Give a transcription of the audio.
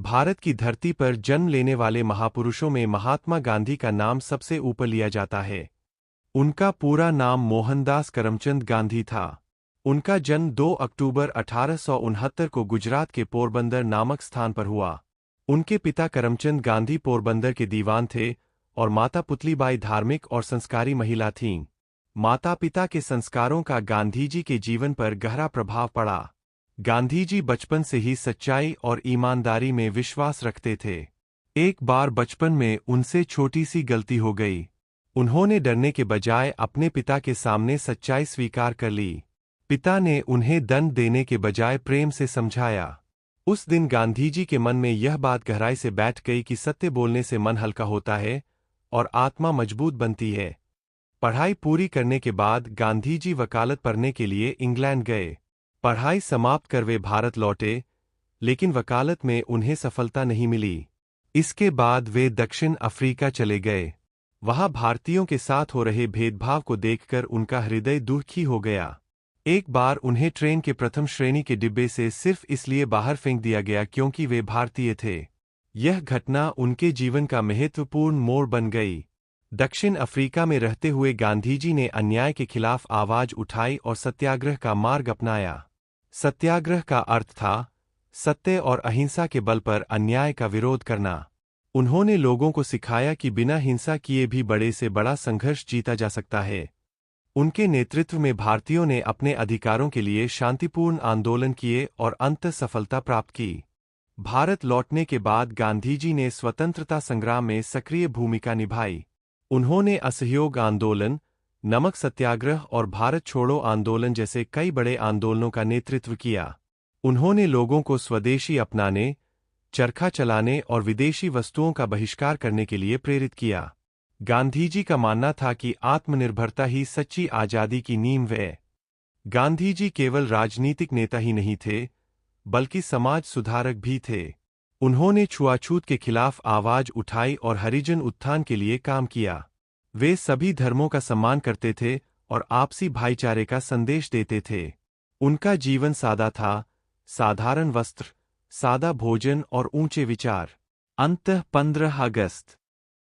भारत की धरती पर जन्म लेने वाले महापुरुषों में महात्मा गांधी का नाम सबसे ऊपर लिया जाता है। उनका पूरा नाम मोहनदास करमचंद गांधी था। उनका जन्म 2 अक्टूबर 1869 को गुजरात के पोरबंदर नामक स्थान पर हुआ। उनके पिता करमचंद गांधी पोरबंदर के दीवान थे और माता पुतलीबाई धार्मिक और संस्कारी महिला थीं। माता-पिता के संस्कारों का गांधीजी के जीवन पर गहरा प्रभाव पड़ा। गांधीजी बचपन से ही सच्चाई और ईमानदारी में विश्वास रखते थे। एक बार बचपन में उनसे छोटी सी गलती हो गई। उन्होंने डरने के बजाय अपने पिता के सामने सच्चाई स्वीकार कर ली। पिता ने उन्हें दंड देने के बजाय प्रेम से समझाया। उस दिन गांधीजी के मन में यह बात गहराई से बैठ गई कि सत्य बोलने से मन हल्का होता है और आत्मा मजबूत बनती है। पढ़ाई पूरी करने के बाद गांधीजी वकालत पढ़ने के लिए इंग्लैंड गए। पढ़ाई समाप्त कर वे भारत लौटे, लेकिन वकालत में उन्हें सफलता नहीं मिली। इसके बाद वे दक्षिण अफ्रीका चले गए। वहां भारतीयों के साथ हो रहे भेदभाव को देखकर उनका हृदय दुखी हो गया। एक बार उन्हें ट्रेन के प्रथम श्रेणी के डिब्बे से सिर्फ इसलिए बाहर फेंक दिया गया क्योंकि वे भारतीय थे। यह घटना उनके जीवन का महत्वपूर्ण मोड़ बन गई। दक्षिण अफ्रीका में रहते हुए गांधीजी ने अन्याय के खिलाफ आवाज उठाई और सत्याग्रह का मार्ग अपनाया। सत्याग्रह का अर्थ था सत्य और अहिंसा के बल पर अन्याय का विरोध करना। उन्होंने लोगों को सिखाया कि बिना हिंसा किए भी बड़े से बड़ा संघर्ष जीता जा सकता है। उनके नेतृत्व में भारतीयों ने अपने अधिकारों के लिए शांतिपूर्ण आंदोलन किए और अंततः सफलता प्राप्त की। भारत लौटने के बाद गांधीजी ने स्वतंत्रता संग्राम में सक्रिय भूमिका निभाई। उन्होंने असहयोग आंदोलन, नमक सत्याग्रह और भारत छोड़ो आंदोलन जैसे कई बड़े आंदोलनों का नेतृत्व किया। उन्होंने लोगों को स्वदेशी अपनाने, चरखा चलाने और विदेशी वस्तुओं का बहिष्कार करने के लिए प्रेरित किया। गांधीजी का मानना था कि आत्मनिर्भरता ही सच्ची आजादी की नींव है। गांधीजी केवल राजनीतिक नेता ही नहीं थे, बल्कि समाज सुधारक भी थे। उन्होंने छुआछूत के खिलाफ आवाज उठाई और हरिजन उत्थान के लिए काम किया। वे सभी धर्मों का सम्मान करते थे और आपसी भाईचारे का संदेश देते थे। उनका जीवन सादा था, साधारण वस्त्र, सादा भोजन और ऊंचे विचार। अंततः 15 अगस्त